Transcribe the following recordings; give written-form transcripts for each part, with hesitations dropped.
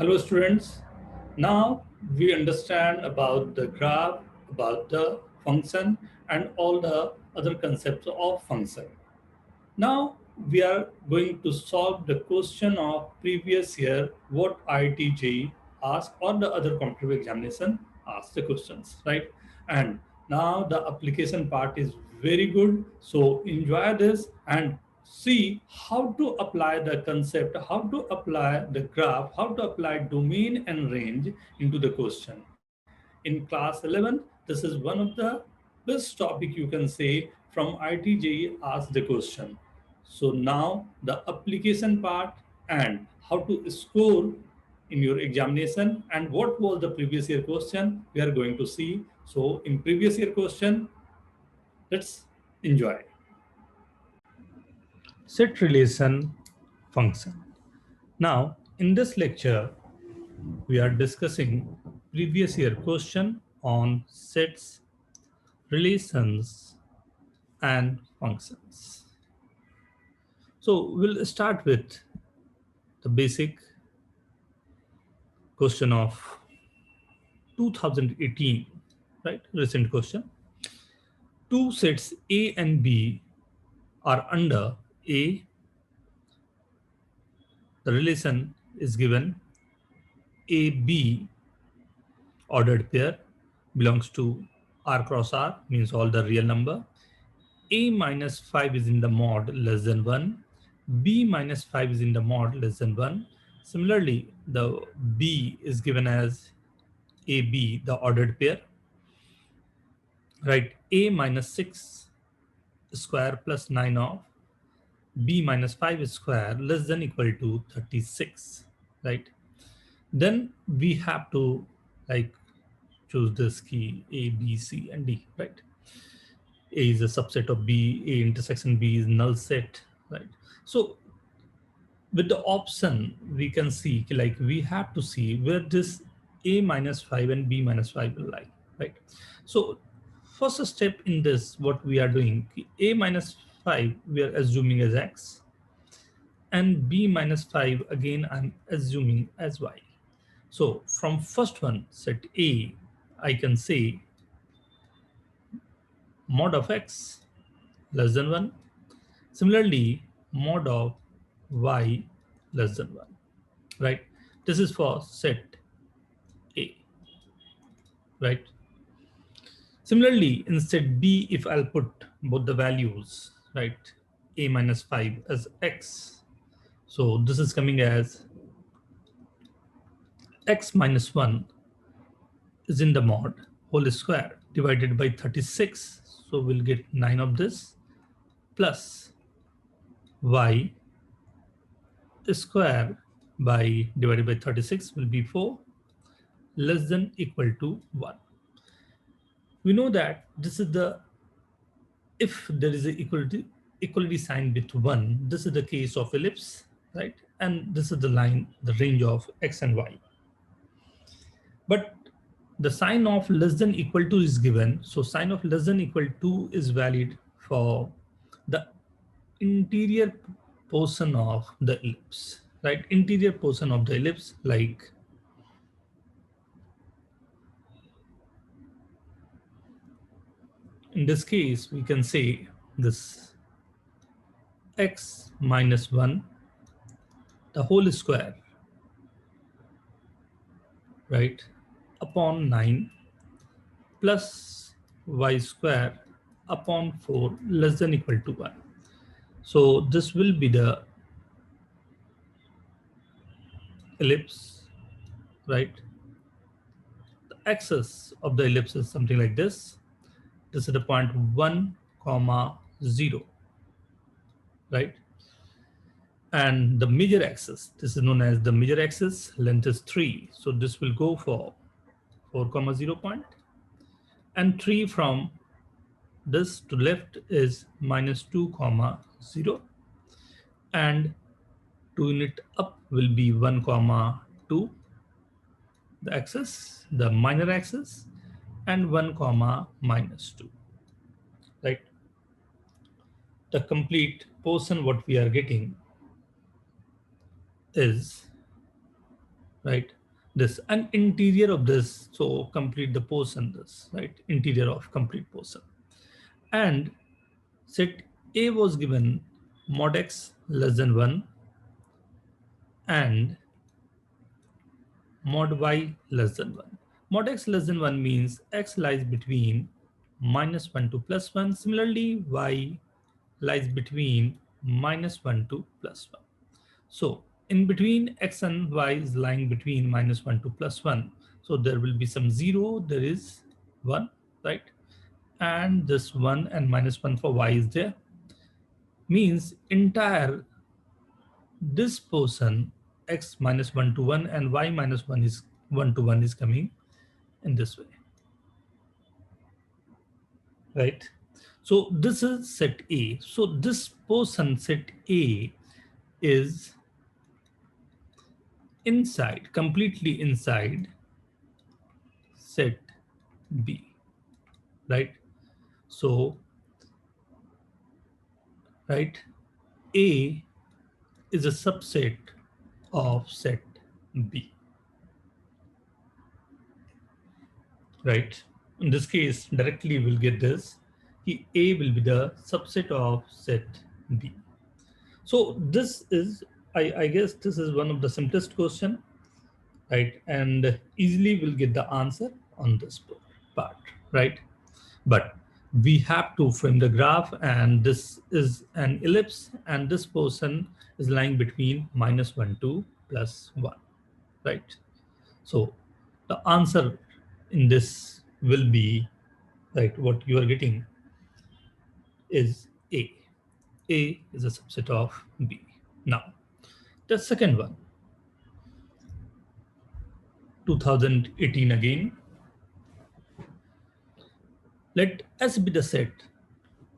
Hello students. Now we understand about the graph, about the function and all the other concepts of function. Now we are going to solve the question of previous year what IIT-JEE asked or the other competitive examination asked the questions, right? And now the application part is very good. So enjoy this and see how to apply the concept, how to apply the graph, how to apply domain and range into the question. In class 11, this is one of the best topic you can say from IIT-JEE asked the question. So now the application part and how to score in your examination and what was the previous year question we are going to see. So in previous year question, let's enjoy. Set relation function. Now in this lecture, we are discussing previous year question on sets, relations and functions. So we'll start with the basic question of 2018, right? Recent question. Two sets A and B are under A. The relation is given AB ordered pair belongs to R cross R, means all the real number. A minus 5 is in the mod less than 1. B minus 5 is in the mod less than 1. Similarly, the B is given as AB, the ordered pair. Right, A minus 6 square plus 9 of B minus 5 square less than equal to 36. Right, then we have to like choose this key A, B, C, and D. Right, A is a subset of B, A intersection B is null set, right? So with the option, we can see like we have to see where this A minus 5 and B minus 5 will lie, right? So first step in this, what we are doing, A minus 5, we are assuming as X, and B minus 5, again, I'm assuming as Y. So from first one, set A, I can say mod of X less than 1. Similarly, mod of Y less than 1, right? This is for set A, right? Similarly, in set B, if I'll put both the values, right, A minus 5 as X, so this is coming as X minus 1 is in the mod whole square divided by 36, so we'll get 9 of this, plus Y square by divided by 36 will be 4 less than equal to 1. We know that this is the, if there is a equality sign with 1, this is the case of ellipse, right? And this is the line, the range of X and Y. But the sign of less than equal to is given. So sign of less than equal to is valid for the interior portion of the ellipse, right? Interior portion of the ellipse, like in this case, we can say this X minus 1, the whole square, right, upon 9 plus Y square upon 4 less than equal to 1. So this will be the ellipse, right? The axis of the ellipse is something like this. This is the point 1, 0, right? And the major axis, this is known as the major axis, length is 3. So this will go for 4, 0 point. And 3 from this to left is minus 2, 0. And 2 unit up will be 1, 2, the axis, the minor axis, and 1, minus 2, right? The complete portion what we are getting is right? This and interior of this, so complete the portion, this, right? Interior of complete portion. And set A was given mod x less than 1 and mod y less than 1. Mod x less than 1 means x lies between -1 to +1. Similarly, y lies between -1 to +1. So in between x and y is lying between -1 to +1. So there will be some 0, there is 1, right? And this 1 and -1 for y is there. Means entire this portion x -1 to 1 and y -1 is 1 to 1 is coming in this way, right? So this is set A. So this portion set A is inside, completely inside set B, right? So, right, A is a subset of set B, right? In this case, directly we'll get this. A will be the subset of set B. So this is, I guess this is one of the simplest question, right? And easily we'll get the answer on this part, right? But we have to frame the graph, and this is an ellipse, and this portion is lying between -1 to +1, right? So the answer in this will be, right, what you are getting is A. A is a subset of B. Now, the second one, 2018 again. Let S be the set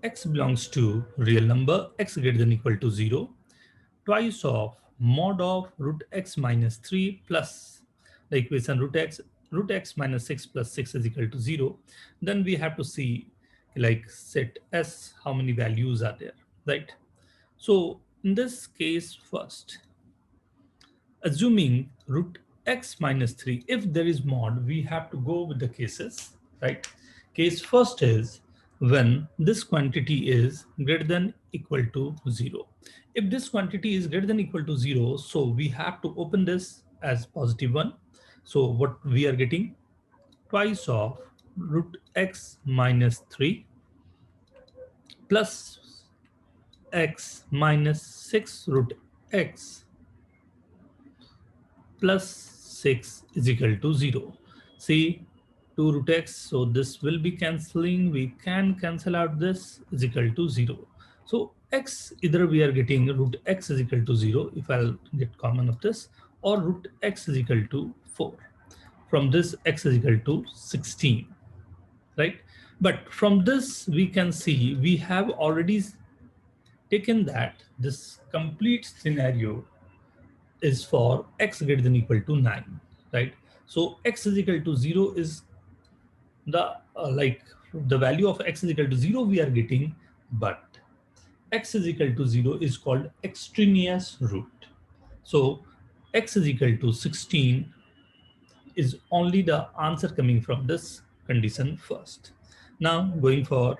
x belongs to real number x greater than equal to 0, twice of mod of root x minus 3 plus the equation root x minus 6 plus 6 is equal to 0. Then we have to see, like, set S, how many values are there, right? So in this case, first, assuming root x minus 3, if there is mod, we have to go with the cases, right? Case first is when this quantity is greater than equal to 0. If this quantity is greater than equal to 0, so we have to open this as +1. So what we are getting, twice of root x minus 3 plus x minus 6 root x plus 6 is equal to 0. See, 2 root x, so this will be cancelling. We can cancel out this, is equal to 0. So x, either we are getting root x is equal to 0, if I'll get common of this, or root x is equal to 4. From this, x is equal to 16, right? But from this, we can see we have already taken that this complete scenario is for x greater than equal to 9, right? So x is equal to 0 is the the value of x is equal to 0 we are getting, but x is equal to 0 is called extraneous root. So x is equal to 16 is only the answer coming from this condition first. Now going for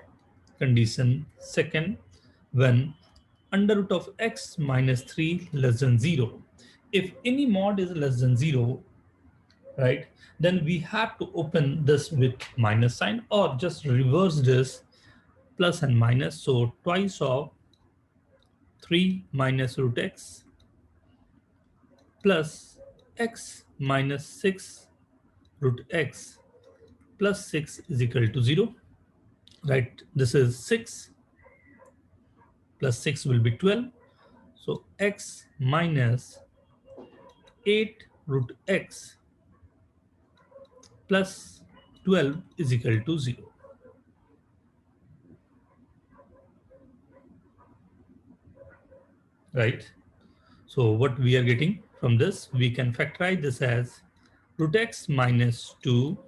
condition second, when under root of x minus 3 less than 0. If any mod is less than 0, right, then we have to open this with minus sign, or just reverse this, plus and minus. So twice of 3 minus root x plus x minus 6 root x plus 6 is equal to 0, right? This is 6 plus 6 will be 12. So x minus 8 root x plus 12 is equal to 0. Right? So what we are getting from this, we can factorize this as root x minus 2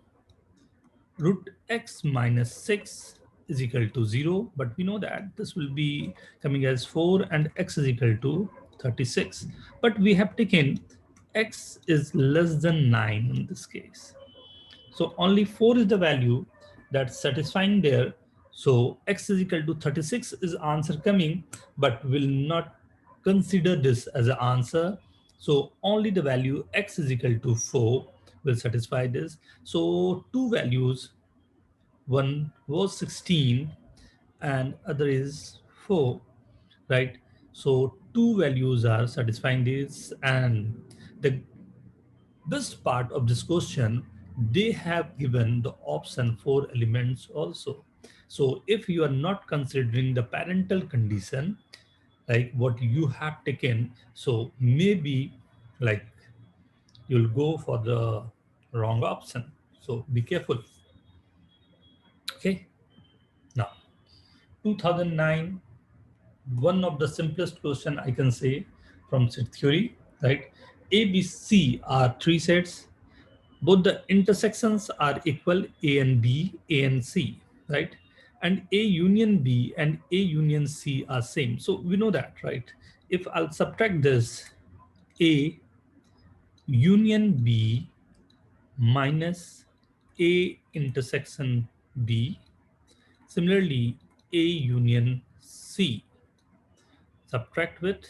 root x minus 6 is equal to 0, but we know that this will be coming as 4 and x is equal to 36. But we have taken x is less than 9 in this case. So only 4 is the value that's satisfying there. So x is equal to 36 is answer coming, but will not consider this as an answer. So only the value x is equal to 4 will satisfy this. So two values, one was 16 and other is 4, right? So two values are satisfying this. And the best part of this question, they have given the option for elements also. So if you are not considering the parental condition, like what you have taken, so maybe like you'll go for the wrong option. So be careful. Okay. Now, 2009, one of the simplest question I can say from set theory, right? A, B, C are three sets. Both the intersections are equal, A and B, A and C, right? And A union B and A union C are same. So we know that, right? If I'll subtract this, A union B minus A intersection B, similarly A union C, subtract with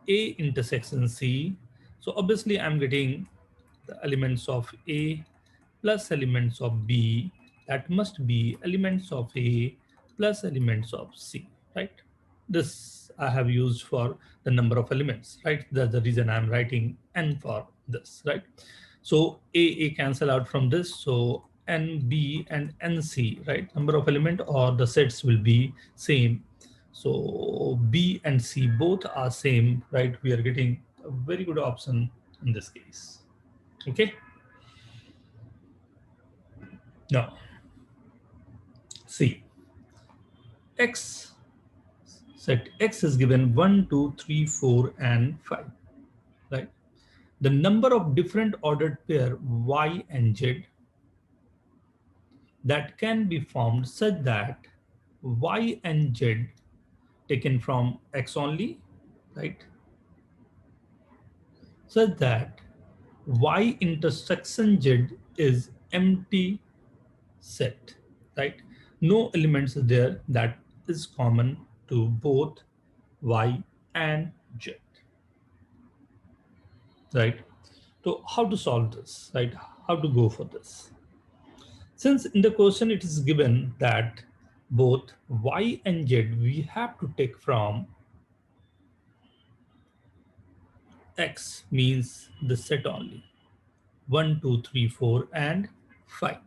A intersection C. So obviously I'm getting the elements of A plus elements of B, that must be elements of A plus elements of C, right? This I have used for the number of elements, right? That's the reason I'm writing N for this, right? So A cancel out from this. So NB and NC, right? Number of element or the sets will be same. So B and C both are same, right? We are getting a very good option in this case. Okay. Now, see, x, set x is given 1, 2, 3, 4, and 5, right? The number of different ordered pair y and z that can be formed such that y and z taken from x only, right? Such that y intersection z is empty set, right? No elements there that is common to both y and z, right? So how to solve this, right? How to go for this? Since in the question it is given that both y and z we have to take from x, means the set only 1, 2, 3, 4, and 5.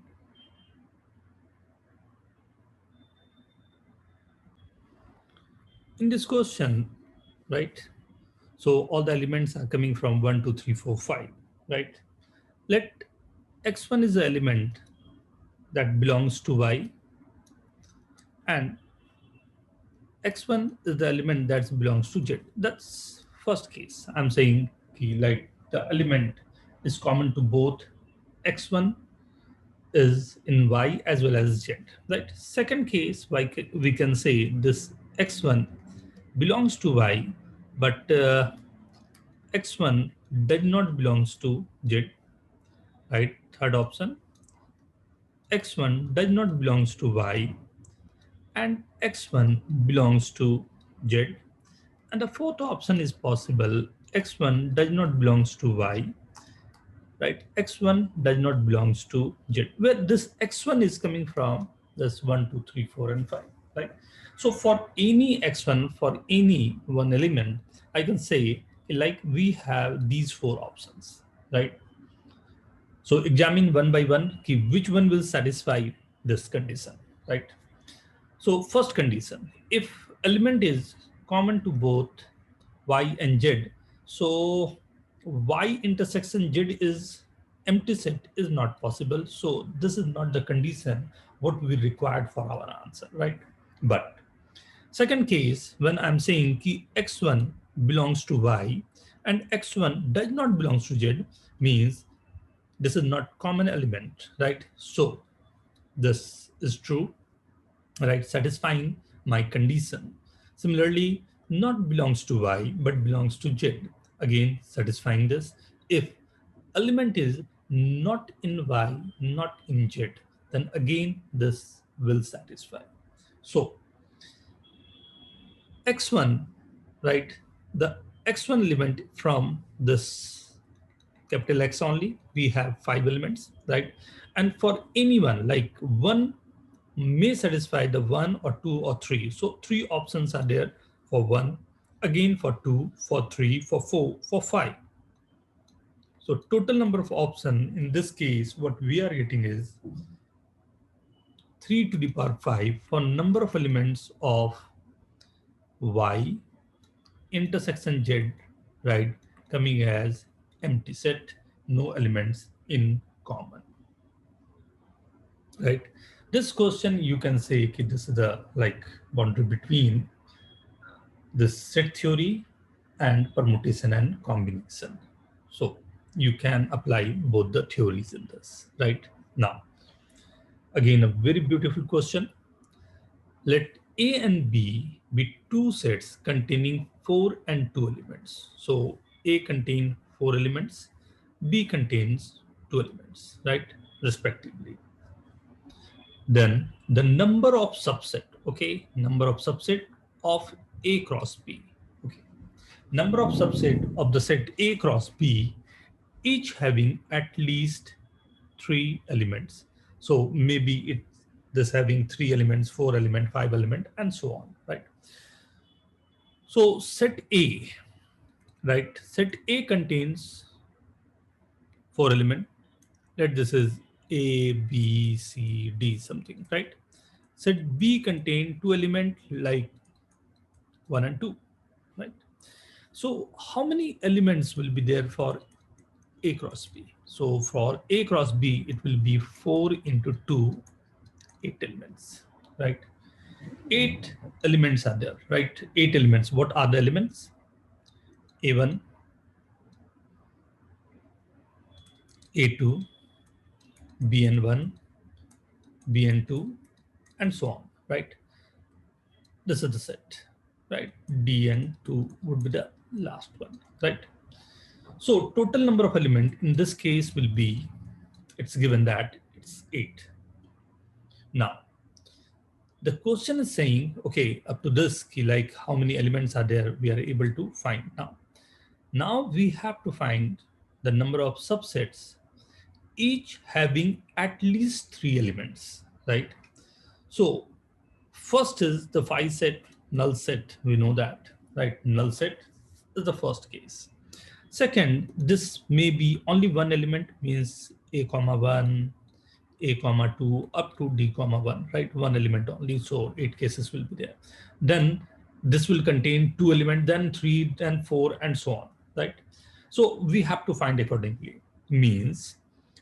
In this question, right? So all the elements are coming from 1, 2, 3, 4, 5, right? Let x1 is the element that belongs to y, and x1 is the element that belongs to z. That's first case. I'm saying like the element is common to both x1 is in y as well as z, right? Second case, we can say this x1 belongs to y, but x1 does not belongs to z, right? Third option, x1 does not belongs to y and x1 belongs to z. And the fourth option is possible, x1 does not belongs to y, right? X1 does not belongs to z, where this x1 is coming from this 1, 2, 3, 4, and 5, right? So for any x1, for any one element, I can say like we have these four options, right? So examine one by one, which one will satisfy this condition, right? So first condition, if element is common to both y and z, so y intersection z is empty set is not possible. So this is not the condition what we required for our answer, right? But second case, when I'm saying ki x1 belongs to y and x1 does not belongs to z, means this is not common element, right? So this is true, right? Satisfying my condition. Similarly, not belongs to y, but belongs to z. Again, satisfying this. If element is not in Y, not in Z, then again this will satisfy. So X1, right? The X1 element from this capital X only, we have 5 elements, right? And for anyone, like one may satisfy the 1 or 2 or 3. So 3 options are there for 1, again for 2, for 3, for 4, for 5. So total number of options in this case, what we are getting is 3 to the power 5 for number of elements of Y intersection Z, right, coming as empty set, no elements in common, right? This question you can say okay, this is the like boundary between this set theory and permutation and combination. So you can apply both the theories in this, right? Now, again, a very beautiful question. Let A and B be two sets containing 4 and 2 elements. So A contains 4 elements, B contains 2 elements, right? Respectively. Then the number of subset, okay? Number of subset of A cross B, okay? Number of subset of the set A cross B, each having at least 3 elements. So maybe it this having 3 elements, 4 element, 5 element, and so on, right? So set A, right? Set A contains 4 element. Let this is A, B, C, D something, right? Set B contain 2 element like 1 and 2, right? So how many elements will be there for A cross B? So for A cross B, it will be 4 into 2, 8 elements, right? 8 elements are there, right? 8 elements. What are the elements? A1, A2, BN1, BN2, and so on, right? This is the set, right? DN2 would be the last one, right? So total number of element in this case will be, it's given that it's 8. Now, the question is saying, okay, up to this key, like how many elements are there, we are able to find now. Now we have to find the number of subsets, each having at least 3 elements, right? So first is the 5 set, null set, we know that, right? Null set is the first case. Second, this may be only one element, means A comma 1, A comma 2, up to D comma 1, right? One element only, so 8 cases will be there. Then this will contain 2 elements, then 3, then 4, and so on, right? So we have to find accordingly. Means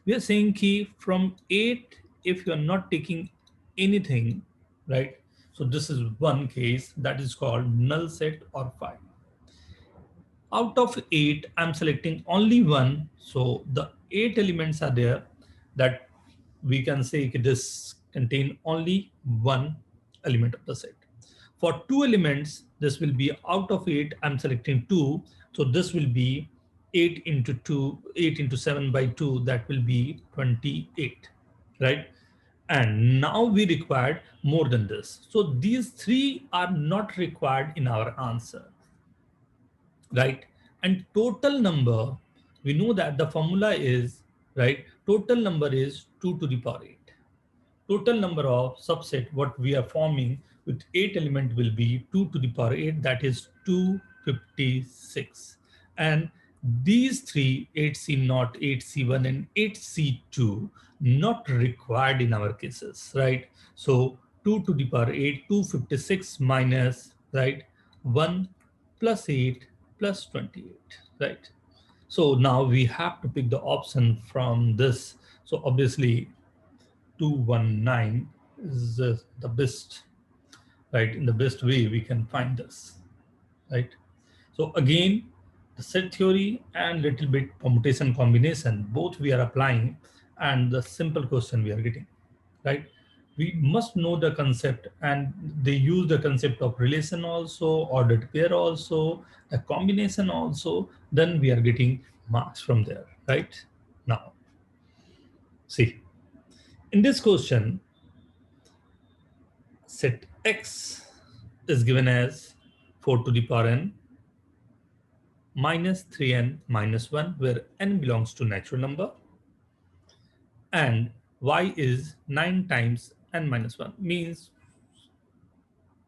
we are saying key from 8, if you are not taking anything, right? So this is one case that is called null set or 5. Out of 8, I'm selecting only one. So the 8 elements are there that we can say this contain only one element of the set. For 2 elements, this will be out of 8, I'm selecting 2. So this will be 8 into 2, 8 into 7 by 2, that will be 28, right? And now we required more than this. So these 3 are not required in our answer, right? And total number, we know that the formula is, right, total number is 2 to the power 8. Total number of subset what we are forming with 8 element will be 2 to the power 8, that is 256. And these 3, 8C0, 8C1, and 8C2, not required in our cases, right? So 2 to the power 8, 256 minus, right, 1 plus 8 plus 28, right? So now we have to pick the option from this. So obviously 219 is the best, right? In the best way we can find this, right? So again, the set theory and little bit permutation combination, both we are applying, and the simple question we are getting, right? We must know the concept, and they use the concept of relation also, ordered pair also, the combination also, then we are getting mass from there, right? Now, see, in this question, set x is given as 4 to the power n minus 3n minus 1, where n belongs to natural number, and y is 9 times n minus 1, means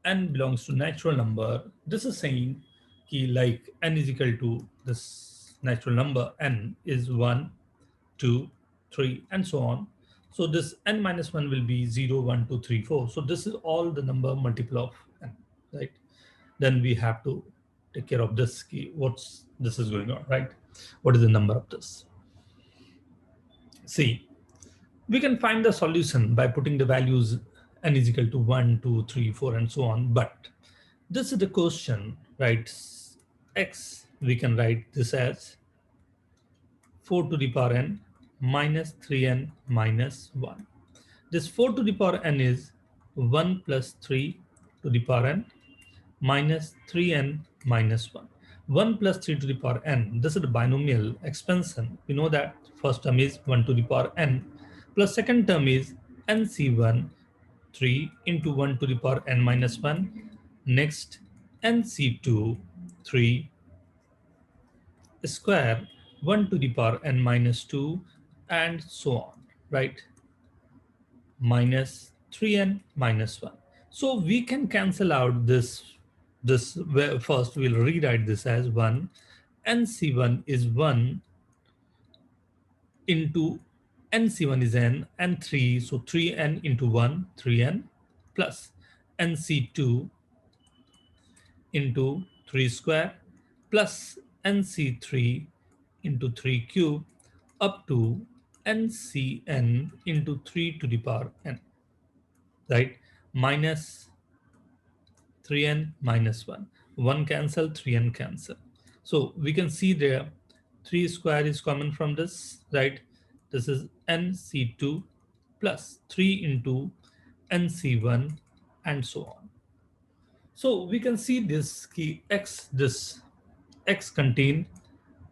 n belongs to natural number. This is saying ki like n is equal to this natural number, n is 1, 2, 3, and so on. So this n minus 1 will be 0, 1, 2, 3, 4. So this is all the number multiple of n, right? Then we have to take care of this key. What's this is going on, right? What is the number of this? See, we can find the solution by putting the values n is equal to 1, 2, 3, 4, and so on. But this is the question, right? X, we can write this as 4 to the power n minus 3n minus 1. This 4 to the power n is 1 plus 3 to the power n minus 3n minus 1. 1 plus 3 to the power n. This is the binomial expansion. We know that first term is 1 to the power n plus second term is nc1 3 into 1 to the power n minus 1. Next nc2 3 square 1 to the power n minus 2 and so on, right? Minus 3n minus 1. So we can cancel out this. First we'll rewrite this as 1. nc1 is 1 into nc1 is n and 3. So 3n into 1, 3n plus nc2 into 3 square plus nc3 into 3 cube up to ncn into 3 to the power n, right? Minus 3n minus 1. 1 cancel, 3n cancel. So we can see there 3 square is common from this, right? This is nc2 plus 3 into nc1 and so on. So we can see this key x, this x contain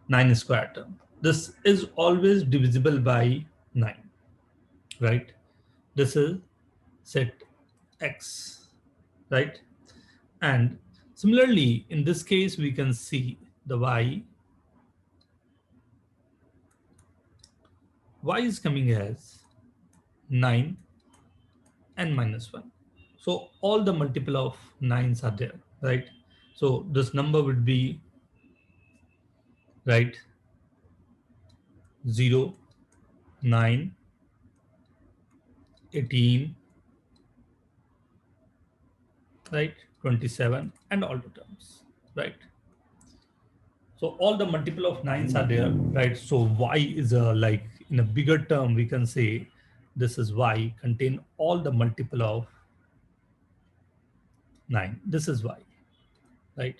9 square term. This is always divisible by 9, right? This is set x, right? And similarly, in this case, we can see the y is coming as 9 and minus 1. So all the multiple of 9s are there, right? So this number would be, right, 0, 9, 18, right, 27, and all the terms, right? So all the multiple of 9s are there, right? So y is a, like in a bigger term, we can say this is y contain all the multiple of 9. This is y, right?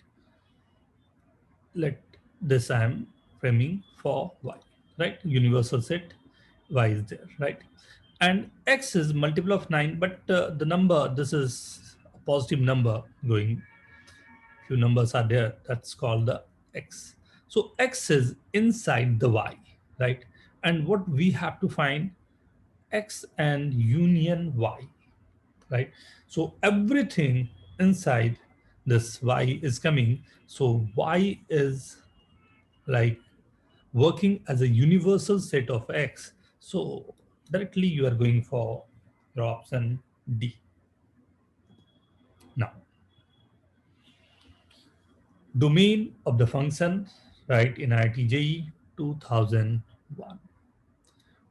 Let this I am framing for y, right? Universal set y is there, right? And x is multiple of 9, but the number, this is a positive number going, few numbers are there, that's called the x. So x is inside the y, right? And what we have to find, x and union y, right? So everything inside this y is coming. So y is like working as a universal set of x. So directly you are going for your option D. Now, domain of the function, right, in IIT-JEE 2001.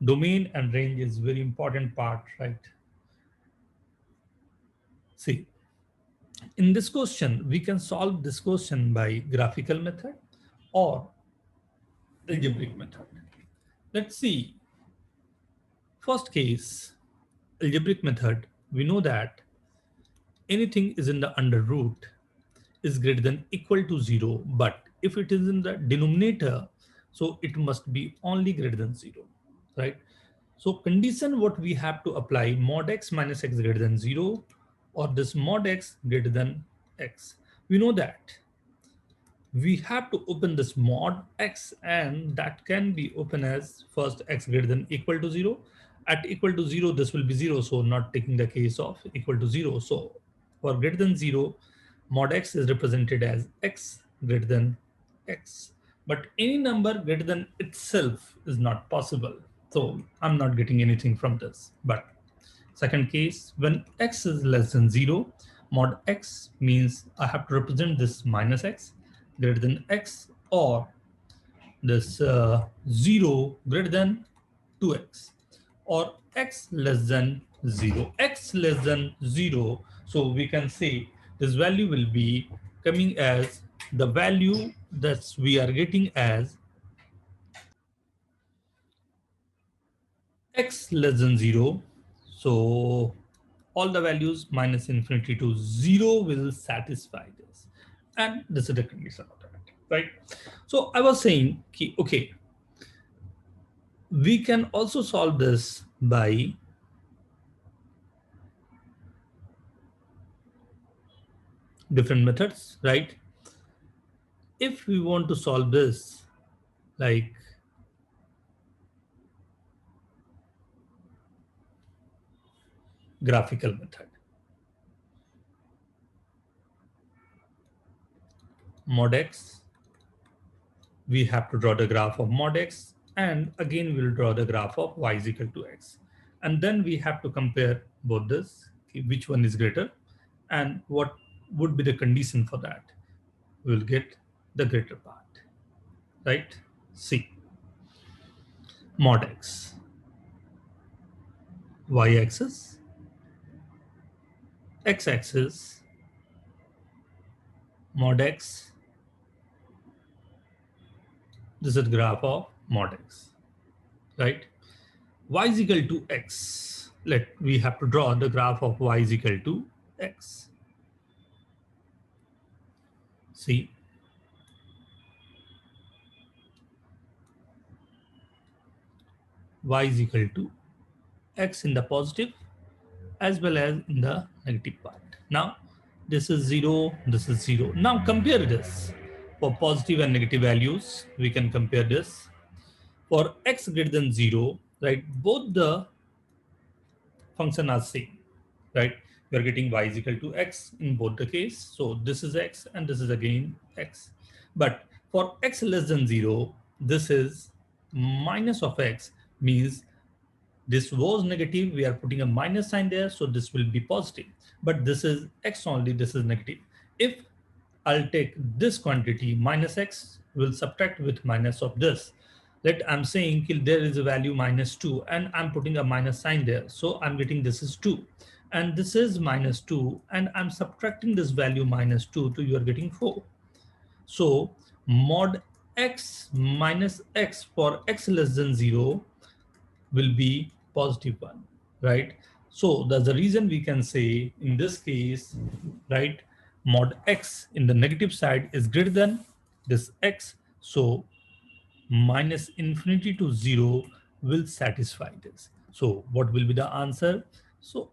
Domain and range is very important part, right? See, in this question, we can solve this question by graphical method or algebraic method. Let's see. First case, algebraic method, we know that anything is in the under root is greater than equal to 0, but if it is in the denominator, so it must be only greater than 0, right? So condition what we have to apply, mod x minus x greater than 0 or this mod x greater than x. We know that we have to open this mod x, and that can be open as first x greater than equal to 0. At equal to 0, this will be 0, so not taking the case of equal to 0. So for greater than 0, mod x is represented as x greater than x. But any number greater than itself is not possible. So I'm not getting anything from this. But second case, when x is less than 0, mod x means I have to represent this minus x greater than x, or this 0 greater than 2x, or x less than 0. X less than 0, so we can say this value will be coming as the value that we are getting as x less than 0. So all the values minus infinity to 0 will satisfy this. And this is the condition of that, right? So I was saying, okay, we can also solve this by different methods, right? If we want to solve this like graphical method, mod x, we have to draw the graph of mod x, and again we'll draw the graph of y is equal to x. And then we have to compare both this, which one is greater, and what would be the condition for that. We'll get the greater part, right? See, mod x, y-axis, x-axis, mod x, this is the graph of mod x, right? Y is equal to x. We have to draw the graph of y is equal to x. See, y is equal to x in the positive as well as in the negative part. Now, this is 0, this is 0. Now compare this. For positive and negative values, we can compare this. For x greater than 0, right, both the function are same, right? We are getting y is equal to x in both the case. So this is x and this is again x. But for x less than 0, this is minus of x, means this was negative, we are putting a minus sign there, so this will be positive. But this is x only, this is negative. If I'll take this quantity, minus x will subtract with minus of this. I'm saying there is a value minus 2 and I'm putting a minus sign there. So I'm getting this is 2 and this is minus 2 and I'm subtracting this value minus 2 to you are getting 4. So mod x minus x for x less than 0 will be positive 1, right? So that's the reason we can say in this case, right, mod x in the negative side is greater than this x. So minus infinity to 0 will satisfy this. So what will be the answer? So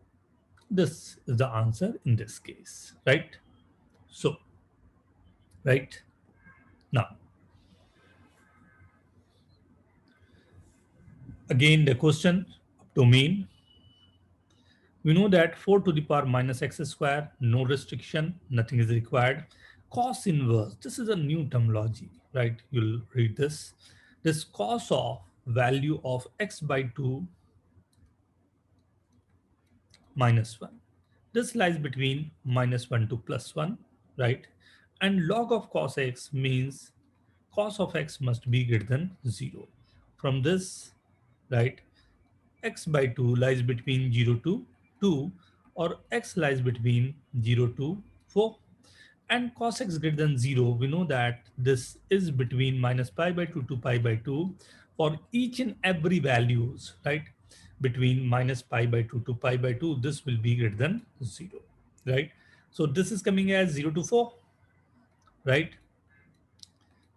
this is the answer in this case, right? So, right now, again, the question domain. We know that 4 to the power minus x square, no restriction, nothing is required. Cos inverse, this is a new terminology, right? You'll read this. This cos of value of x by 2 minus 1. This lies between minus 1 to plus 1, right? And log of cos x means cos of x must be greater than 0. From this, right, x by 2 lies between 0 to 2, or x lies between 0 to 4. And cos x greater than 0, we know that this is between minus pi by 2 to pi by 2 for each and every values, right? Between minus pi by 2 to pi by 2, this will be greater than 0, right? So this is coming as 0 to 4, right?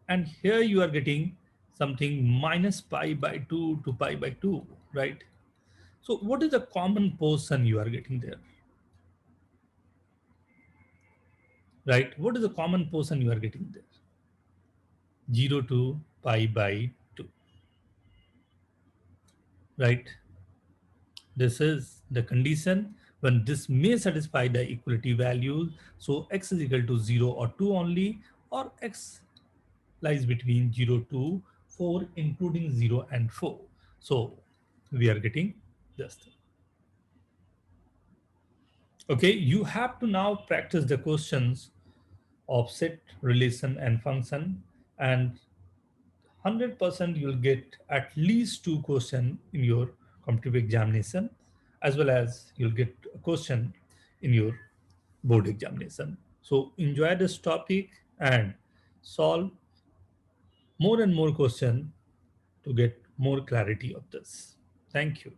And here you are getting something minus pi by 2 to pi by 2, right? So what is the common portion you are getting there? Right? What is the common portion you are getting there? 0 to pi by 2, right? This is the condition when this may satisfy the equality values. So x is equal to 0 or 2 only, or x lies between 0 to 4, including 0 and 4. So we are getting this thing. Okay, you have to now practice the questions of set, relation, and function, and 100% you'll get at least 2 questions in your competitive examination, as well as you'll get a question in your board examination. So enjoy this topic and solve more and more questions to get more clarity of this. Thank you.